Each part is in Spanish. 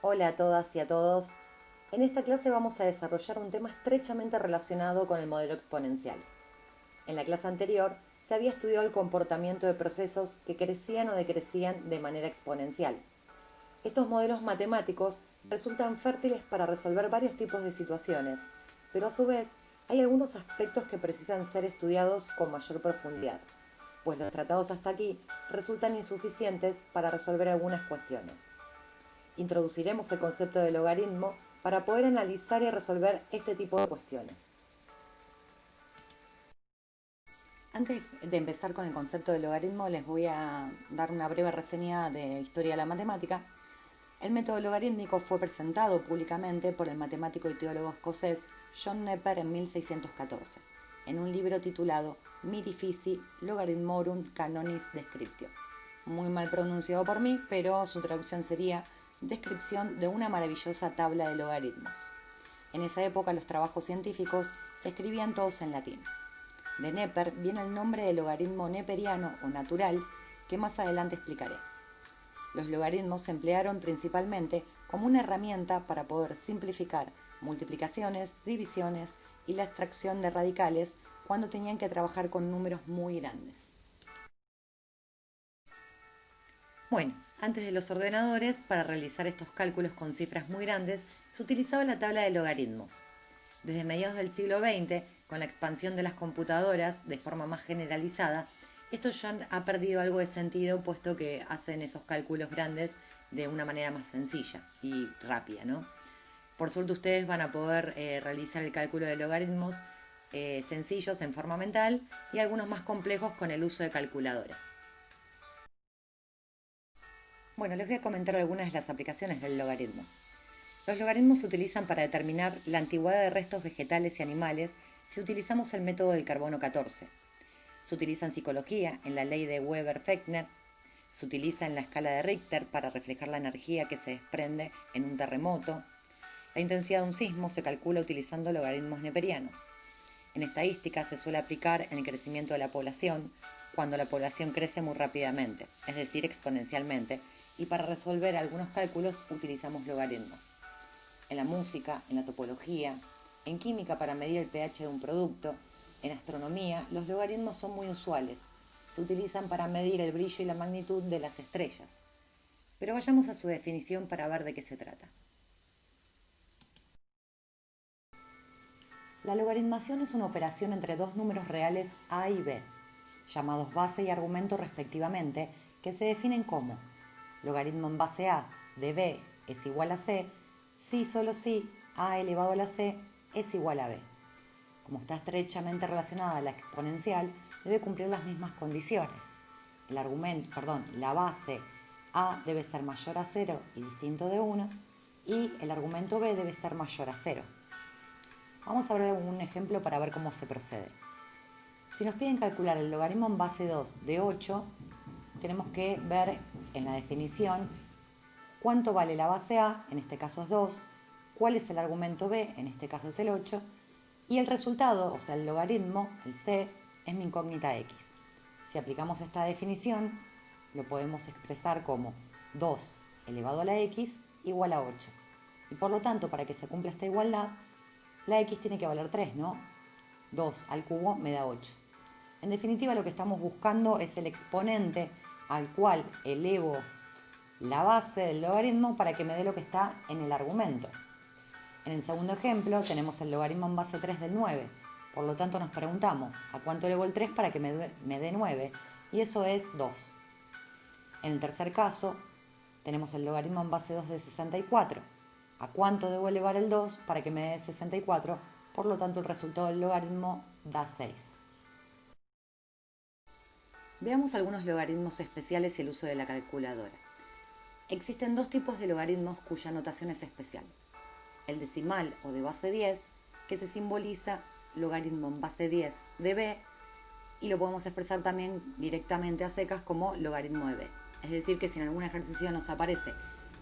Hola a todas y a todos. En esta clase vamos a desarrollar un tema estrechamente relacionado con el modelo exponencial. En la clase anterior se había estudiado el comportamiento de procesos que crecían o decrecían de manera exponencial. Estos modelos matemáticos resultan fértiles para resolver varios tipos de situaciones, pero a su vez hay algunos aspectos que precisan ser estudiados con mayor profundidad, pues los tratados hasta aquí resultan insuficientes para resolver algunas cuestiones. Introduciremos el concepto de logaritmo para poder analizar y resolver este tipo de cuestiones. Antes de empezar con el concepto de logaritmo, les voy a dar una breve reseña de historia de la matemática. El método logarítmico fue presentado públicamente por el matemático y teólogo escocés John Napier en 1614, en un libro titulado Mirifici Logarithmorum Canonis Descriptio. Muy mal pronunciado por mí, pero su traducción sería descripción de una maravillosa tabla de logaritmos. En esa época los trabajos científicos se escribían todos en latín. De Neper viene el nombre de logaritmo neperiano o natural que más adelante explicaré. Los logaritmos se emplearon principalmente como una herramienta para poder simplificar multiplicaciones, divisiones y la extracción de radicales cuando tenían que trabajar con números muy grandes. Bueno, antes de los ordenadores, para realizar estos cálculos con cifras muy grandes, se utilizaba la tabla de logaritmos. Desde mediados del siglo XX, con la expansión de las computadoras de forma más generalizada, esto ya ha perdido algo de sentido, puesto que hacen esos cálculos grandes de una manera más sencilla y rápida, ¿no? Por suerte ustedes van a poder realizar el cálculo de logaritmos sencillos en forma mental y algunos más complejos con el uso de calculadora. Bueno, les voy a comentar algunas de las aplicaciones del logaritmo. Los logaritmos se utilizan para determinar la antigüedad de restos vegetales y animales si utilizamos el método del carbono 14. Se utiliza en psicología, en la ley de Weber-Fechner. Se utiliza en la escala de Richter para reflejar la energía que se desprende en un terremoto. La intensidad de un sismo se calcula utilizando logaritmos neperianos. En estadística se suele aplicar en el crecimiento de la población cuando la población crece muy rápidamente, es decir, exponencialmente, y para resolver algunos cálculos utilizamos logaritmos. En la música, en la topología, en química para medir el pH de un producto, en astronomía, los logaritmos son muy usuales. Se utilizan para medir el brillo y la magnitud de las estrellas. Pero vayamos a su definición para ver de qué se trata. La logaritmación es una operación entre dos números reales a y b, llamados base y argumento respectivamente, que se definen como logaritmo en base a de b es igual a c, si solo si a elevado a la c es igual a b. Como está estrechamente relacionada a la exponencial, debe cumplir las mismas condiciones. La base a debe ser mayor a 0 y distinto de 1, y el argumento b debe ser mayor a 0. Vamos a ver un ejemplo para ver cómo se procede. Si nos piden calcular el logaritmo en base 2 de 8, tenemos que ver en la definición cuánto vale la base a, en este caso es 2, cuál es el argumento b, en este caso es el 8, y el resultado, o sea el logaritmo, el c, es mi incógnita x. Si aplicamos esta definición, lo podemos expresar como 2 elevado a la x igual a 8. Y por lo tanto, para que se cumpla esta igualdad, la x tiene que valer 3, ¿no? 2 al cubo me da 8. En definitiva, lo que estamos buscando es el exponente al cual elevo la base del logaritmo para que me dé lo que está en el argumento. En el segundo ejemplo tenemos el logaritmo en base 3 del 9. Por lo tanto nos preguntamos ¿a cuánto elevo el 3 para que me dé 9? Y eso es 2. En el tercer caso tenemos el logaritmo en base 2 de 64. ¿A cuánto debo elevar el 2 para que me dé 64? Por lo tanto el resultado del logaritmo da 6. Veamos algunos logaritmos especiales y el uso de la calculadora. Existen dos tipos de logaritmos cuya notación es especial. El decimal o de base 10, que se simboliza logaritmo en base 10 de b, y lo podemos expresar también directamente a secas como logaritmo de b. Es decir, que si en algún ejercicio nos aparece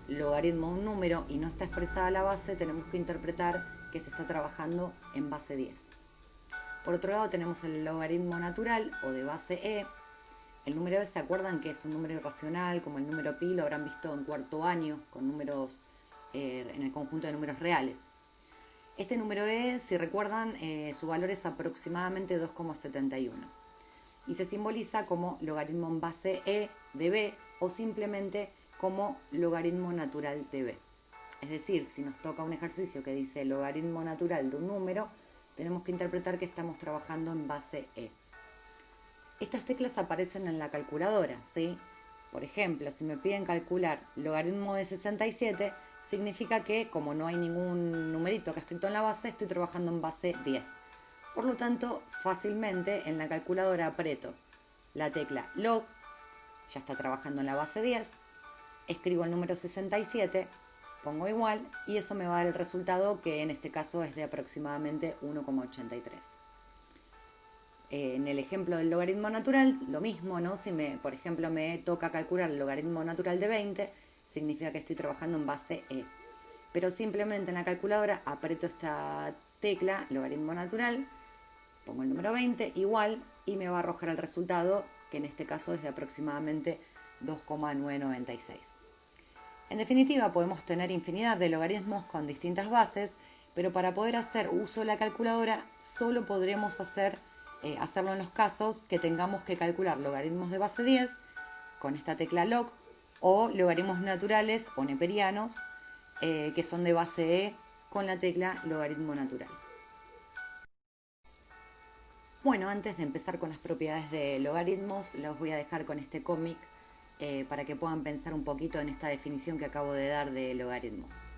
logaritmo de un número y no está expresada la base, tenemos que interpretar que se está trabajando en base 10. Por otro lado tenemos el logaritmo natural o de base e. El número e, ¿se acuerdan que es un número irracional? Como el número pi, lo habrán visto en cuarto año con números en el conjunto de números reales. Este número e, si recuerdan, su valor es aproximadamente 2,71 y se simboliza como logaritmo en base e de b o simplemente como logaritmo natural de b. Es decir, si nos toca un ejercicio que dice logaritmo natural de un número, tenemos que interpretar que estamos trabajando en base e. Estas teclas aparecen en la calculadora, ¿sí? Por ejemplo, si me piden calcular logaritmo de 67, significa que, como no hay ningún numerito acá escrito en la base, estoy trabajando en base 10. Por lo tanto, fácilmente en la calculadora aprieto la tecla log, ya está trabajando en la base 10, escribo el número 67, pongo igual y eso me va a dar el resultado, que en este caso es de aproximadamente 1,83. En el ejemplo del logaritmo natural, lo mismo, ¿no? Si por ejemplo me toca calcular el logaritmo natural de 20, significa que estoy trabajando en base e. Pero simplemente en la calculadora aprieto esta tecla, logaritmo natural, pongo el número 20, igual, y me va a arrojar el resultado, que en este caso es de aproximadamente 2,996. En definitiva, podemos tener infinidad de logaritmos con distintas bases, pero para poder hacer uso de la calculadora solo podremos hacerlo en los casos que tengamos que calcular logaritmos de base 10 con esta tecla log, o logaritmos naturales o neperianos que son de base e con la tecla logaritmo natural. Bueno, antes de empezar con las propiedades de logaritmos, los voy a dejar con este cómic para que puedan pensar un poquito en esta definición que acabo de dar de logaritmos.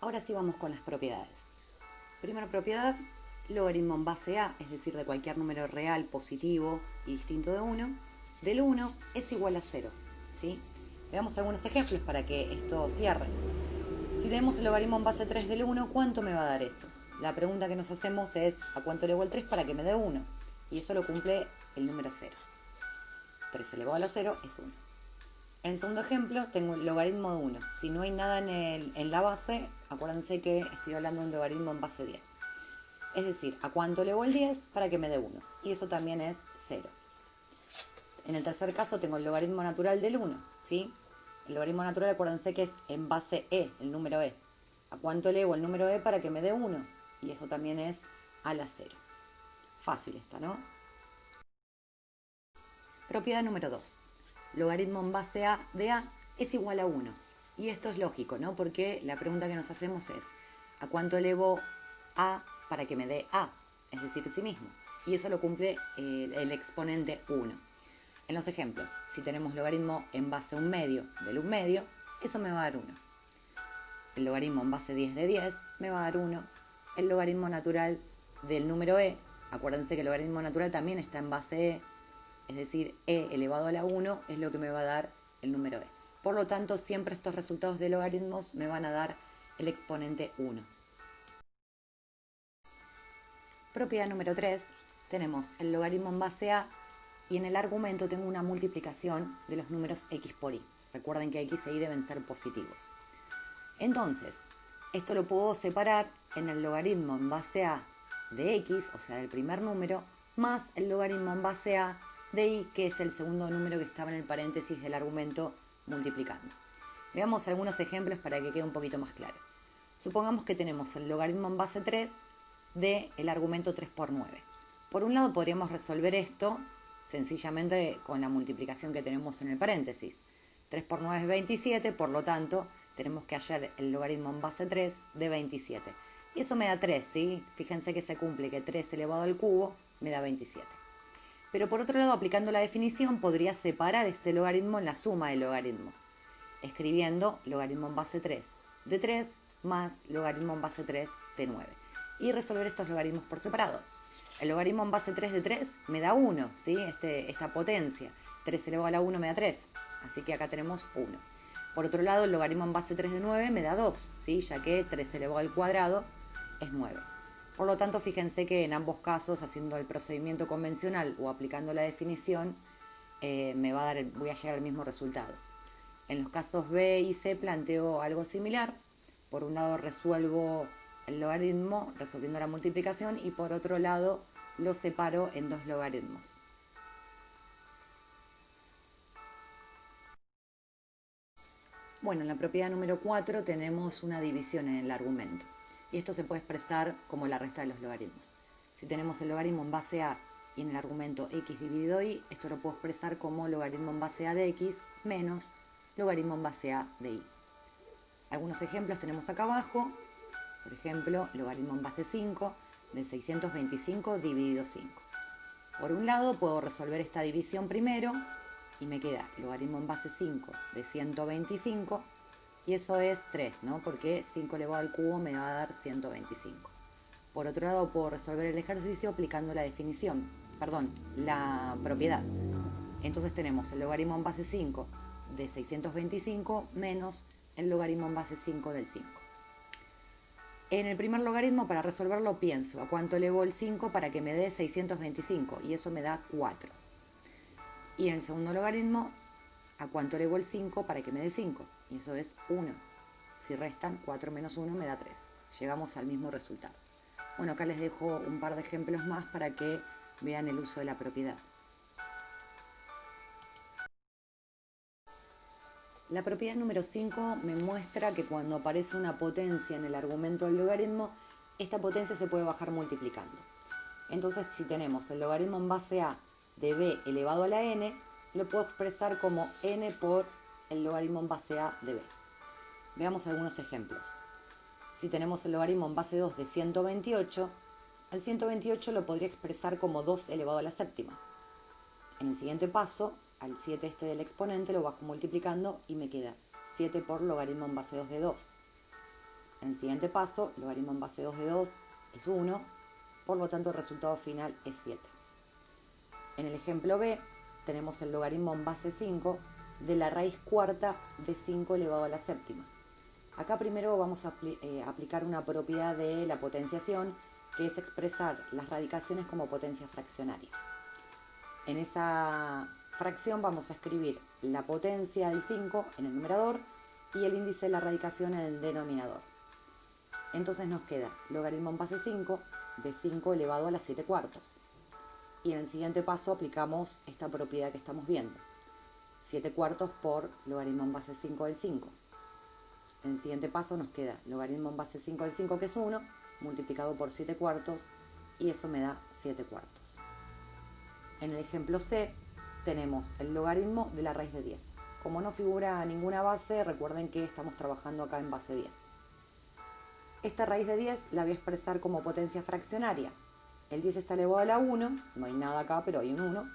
Ahora sí vamos con las propiedades. Primera propiedad, logaritmo en base a, es decir, de cualquier número real, positivo y distinto de 1, del 1 es igual a 0. ¿Sí? Veamos algunos ejemplos para que esto cierre. Si tenemos el logaritmo en base 3 del 1, ¿cuánto me va a dar eso? La pregunta que nos hacemos es, ¿a cuánto elevó el 3 para que me dé 1? Y eso lo cumple el número 0. 3 elevado a la 0 es 1. En el segundo ejemplo tengo el logaritmo de 1. Si no hay nada en la base, acuérdense que estoy hablando de un logaritmo en base 10. Es decir, ¿a cuánto elevo el 10 para que me dé 1? Y eso también es 0. En el tercer caso tengo el logaritmo natural del 1. ¿Sí? El logaritmo natural, acuérdense que es en base e, el número e. ¿A cuánto elevo el número e para que me dé 1? Y eso también es a la 0. Fácil esta, ¿no? Propiedad número 2. Logaritmo en base a de a es igual a 1. Y esto es lógico, ¿no? Porque la pregunta que nos hacemos es, ¿a cuánto elevo a para que me dé a? Es decir, sí mismo. Y eso lo cumple el exponente 1. En los ejemplos, si tenemos logaritmo en base a un medio del 1 medio, eso me va a dar 1. El logaritmo en base 10 de 10 me va a dar 1. El logaritmo natural del número e, acuérdense que el logaritmo natural también está en base e, es decir, e elevado a la 1 es lo que me va a dar el número e. Por lo tanto, siempre estos resultados de logaritmos me van a dar el exponente 1. Propiedad número 3, tenemos el logaritmo en base a y en el argumento tengo una multiplicación de los números x por y. Recuerden que x e y deben ser positivos. Entonces, esto lo puedo separar en el logaritmo en base a de x, o sea, del primer número, más el logaritmo en base a de i, que es el segundo número que estaba en el paréntesis del argumento multiplicando. Veamos algunos ejemplos para que quede un poquito más claro. Supongamos que tenemos el logaritmo en base 3 del argumento 3 por 9. Por un lado podríamos resolver esto sencillamente con la multiplicación que tenemos en el paréntesis. 3 por 9 es 27, por lo tanto tenemos que hallar el logaritmo en base 3 de 27. Y eso me da 3, ¿sí? Fíjense que se cumple que 3 elevado al cubo me da 27. Pero por otro lado, aplicando la definición, podría separar este logaritmo en la suma de logaritmos, escribiendo logaritmo en base 3 de 3 más logaritmo en base 3 de 9. Y resolver estos logaritmos por separado. El logaritmo en base 3 de 3 me da 1, ¿sí? Esta potencia. 3 elevado a la 1 me da 3. Así que acá tenemos 1. Por otro lado, el logaritmo en base 3 de 9 me da 2, ¿sí? Ya que 3 elevado al cuadrado es 9. Por lo tanto, fíjense que en ambos casos, haciendo el procedimiento convencional o aplicando la definición, voy a llegar al mismo resultado. En los casos B y C planteo algo similar. Por un lado resuelvo el logaritmo resolviendo la multiplicación y por otro lado lo separo en dos logaritmos. Bueno, en la propiedad número 4 tenemos una división en el argumento. Y esto se puede expresar como la resta de los logaritmos. Si tenemos el logaritmo en base a y en el argumento x dividido y, esto lo puedo expresar como logaritmo en base a de x menos logaritmo en base a de y. Algunos ejemplos tenemos acá abajo. Por ejemplo, logaritmo en base 5 de 625 dividido 5. Por un lado puedo resolver esta división primero y me queda logaritmo en base 5 de 125 y eso es 3, ¿no? Porque 5 elevado al cubo me va a dar 125. Por otro lado puedo resolver el ejercicio aplicando la definición, la propiedad. Entonces tenemos el logaritmo en base 5 de 625 menos el logaritmo en base 5 del 5. En el primer logaritmo, para resolverlo, pienso a cuánto elevo el 5 para que me dé 625 y eso me da 4. Y en el segundo logaritmo, a cuánto elevo el 5 para que me dé 5 y eso es 1. Si restan, 4 menos 1 me da 3. Llegamos al mismo resultado. Bueno, acá les dejo un par de ejemplos más para que vean el uso de la propiedad. La propiedad número 5 me muestra que cuando aparece una potencia en el argumento del logaritmo, esta potencia se puede bajar multiplicando. Entonces, si tenemos el logaritmo en base a de b elevado a la n, lo puedo expresar como n por el logaritmo en base a de b. Veamos algunos ejemplos. Si tenemos el logaritmo en base 2 de 128, al 128 lo podría expresar como 2 elevado a la séptima. En el siguiente paso, al 7 del exponente lo bajo multiplicando y me queda 7 por logaritmo en base 2 de 2. En el siguiente paso, logaritmo en base 2 de 2 es 1, por lo tanto el resultado final es 7. En el ejemplo B tenemos el logaritmo en base 5 de la raíz cuarta de 5 elevado a la séptima. Acá primero vamos a aplicar una propiedad de la potenciación, que es expresar las radicaciones como potencia fraccionaria. En esa fracción vamos a escribir la potencia del 5 en el numerador y el índice de la radicación en el denominador. Entonces nos queda logaritmo en base 5 de 5 elevado a la 7 cuartos. Y en el siguiente paso aplicamos esta propiedad que estamos viendo. 7 cuartos por logaritmo en base 5 del 5. En el siguiente paso nos queda logaritmo en base 5 del 5, que es 1, multiplicado por 7 cuartos, y eso me da 7 cuartos. En el ejemplo C tenemos el logaritmo de la raíz de 10. Como no figura ninguna base, recuerden que estamos trabajando acá en base 10. Esta raíz de 10 la voy a expresar como potencia fraccionaria. El 10 está elevado a la 1, no hay nada acá, pero hay un 1.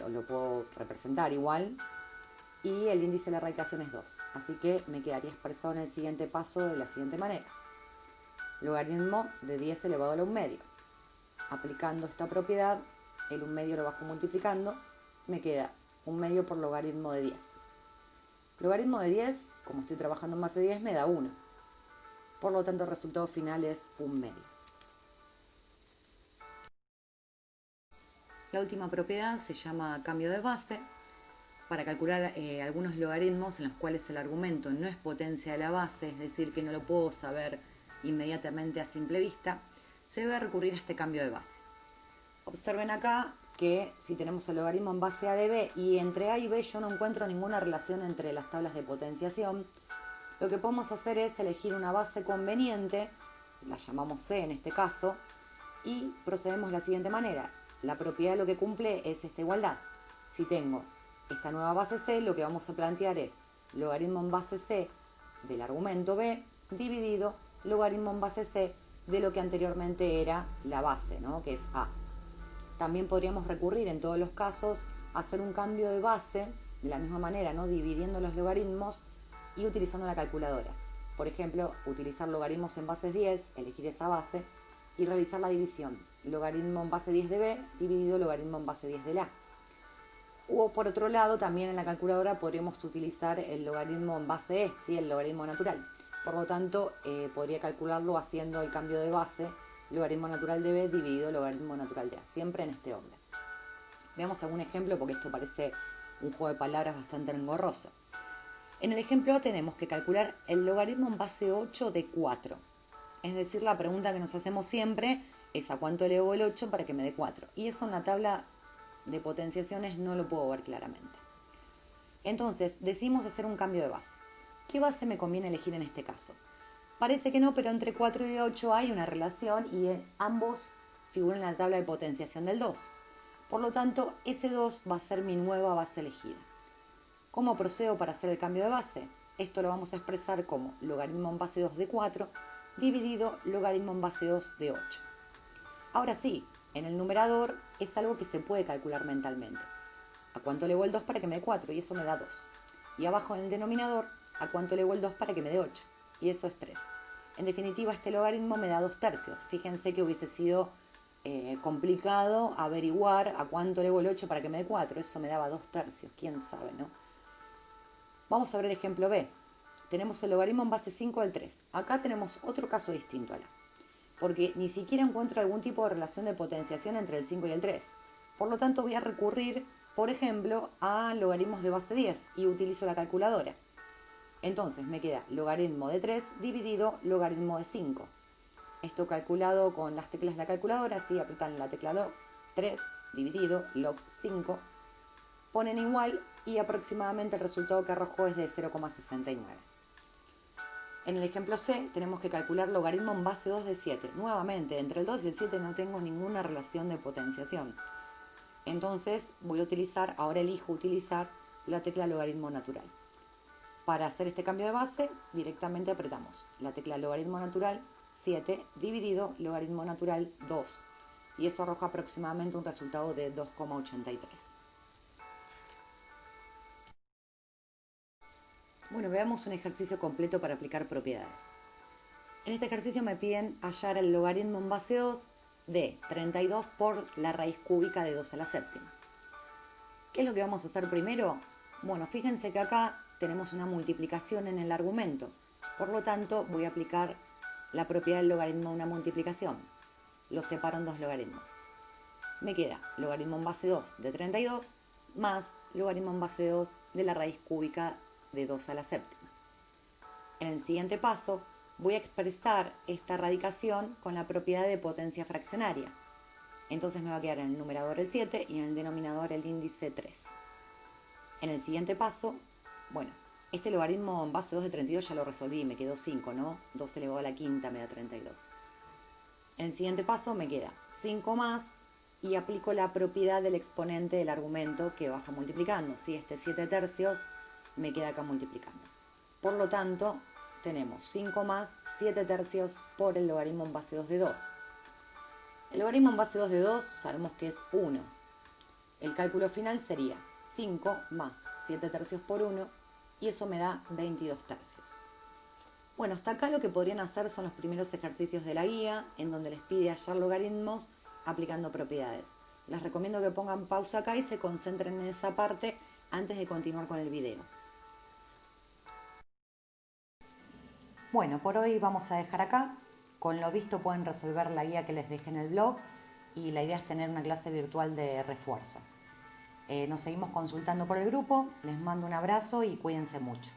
Lo puedo representar igual. Y el índice de la radicación es 2. Así que me quedaría expresado en el siguiente paso de la siguiente manera. Logaritmo de 10 elevado a la 1 medio. Aplicando esta propiedad, el 1 medio lo bajo multiplicando, me queda 1 medio por logaritmo de 10. Logaritmo de 10, como estoy trabajando en base 10, me da 1. Por lo tanto, el resultado final es 1 medio. La última propiedad se llama cambio de base. Para calcular algunos logaritmos en los cuales el argumento no es potencia de la base, es decir, que no lo puedo saber inmediatamente a simple vista, se debe recurrir a este cambio de base. Observen acá que si tenemos el logaritmo en base a de b y entre a y b yo no encuentro ninguna relación entre las tablas de potenciación, lo que podemos hacer es elegir una base conveniente, la llamamos c en este caso, y procedemos de la siguiente manera. La propiedad de lo que cumple es esta igualdad. Si tengo esta nueva base c, lo que vamos a plantear es logaritmo en base c del argumento b dividido logaritmo en base c de lo que anteriormente era la base, ¿no? Que es a. También podríamos recurrir en todos los casos a hacer un cambio de base de la misma manera, ¿no? Dividiendo los logaritmos y utilizando la calculadora. Por ejemplo, utilizar logaritmos en base 10, elegir esa base y realizar la división. Logaritmo en base 10 de b dividido logaritmo en base 10 de la. O por otro lado, también en la calculadora podríamos utilizar el logaritmo en base e, ¿sí? El logaritmo natural. Por lo tanto, podría calcularlo haciendo el cambio de base, logaritmo natural de b dividido logaritmo natural de a, siempre en este orden. Veamos algún ejemplo porque esto parece un juego de palabras bastante engorroso. En el ejemplo A tenemos que calcular el logaritmo en base 8 de 4. Es decir, la pregunta que nos hacemos siempre es ¿a cuánto elevo el 8 para que me dé 4? Y eso en la tabla de potenciaciones no lo puedo ver claramente. Entonces, decidimos hacer un cambio de base. ¿Qué base me conviene elegir en este caso? Parece que no, pero entre 4 y 8 hay una relación y ambos figuran en la tabla de potenciación del 2. Por lo tanto, ese 2 va a ser mi nueva base elegida. ¿Cómo procedo para hacer el cambio de base? Esto lo vamos a expresar como logaritmo en base 2 de 4 dividido logaritmo en base 2 de 8. Ahora sí, en el numerador es algo que se puede calcular mentalmente. ¿A cuánto elevo el 2 para que me dé 4? Y eso me da 2. Y abajo en el denominador, ¿a cuánto elevo el 2 para que me dé 8? Y eso es 3. En definitiva, este logaritmo me da 2 tercios. Fíjense que hubiese sido complicado averiguar a cuánto elevo el 8 para que me dé 4. Eso me daba 2 tercios, quién sabe, ¿no? Vamos a ver el ejemplo B. Tenemos el logaritmo en base 5 del 3. Acá tenemos otro caso distinto a la, porque ni siquiera encuentro algún tipo de relación de potenciación entre el 5 y el 3. Por lo tanto, voy a recurrir, por ejemplo, a logaritmos de base 10 y utilizo la calculadora. Entonces me queda logaritmo de 3 dividido logaritmo de 5. Esto calculado con las teclas de la calculadora, así apretan la tecla log 3 dividido log 5, ponen igual y aproximadamente el resultado que arrojó es de 0,69. En el ejemplo C tenemos que calcular logaritmo en base 2 de 7. Nuevamente, entre el 2 y el 7 no tengo ninguna relación de potenciación. Entonces ahora elijo utilizar la tecla logaritmo natural. Para hacer este cambio de base, directamente apretamos la tecla logaritmo natural 7 dividido logaritmo natural 2. Y eso arroja aproximadamente un resultado de 2,83. Bueno, veamos un ejercicio completo para aplicar propiedades. En este ejercicio me piden hallar el logaritmo en base 2 de 32 por la raíz cúbica de 2 a la séptima. ¿Qué es lo que vamos a hacer primero? Bueno, fíjense que acá tenemos una multiplicación en el argumento. Por lo tanto, voy a aplicar la propiedad del logaritmo de una multiplicación. Lo separo en dos logaritmos. Me queda logaritmo en base 2 de 32 más logaritmo en base 2 de la raíz cúbica de 2 a la séptima. En el siguiente paso voy a expresar esta radicación con la propiedad de potencia fraccionaria. Entonces me va a quedar en el numerador el 7 y en el denominador el índice 3. En el siguiente paso, bueno, este logaritmo en base 2 de 32 ya lo resolví, me quedó 5, ¿no? 2 elevado a la quinta me da 32. En el siguiente paso me queda 5 más y aplico la propiedad del exponente del argumento que baja multiplicando. Si este 7 tercios me queda acá multiplicando. Por lo tanto, tenemos 5 más 7 tercios por el logaritmo en base 2 de 2. El logaritmo en base 2 de 2 sabemos que es 1. El cálculo final sería 5 más 7 tercios por 1 y eso me da 22 tercios. Bueno, hasta acá lo que podrían hacer son los primeros ejercicios de la guía, en donde les pide hallar logaritmos aplicando propiedades. Les recomiendo que pongan pausa acá y se concentren en esa parte antes de continuar con el video. Bueno, por hoy vamos a dejar acá. Con lo visto pueden resolver la guía que les dejé en el blog y la idea es tener una clase virtual de refuerzo. Nos seguimos consultando por el grupo, les mando un abrazo y cuídense mucho.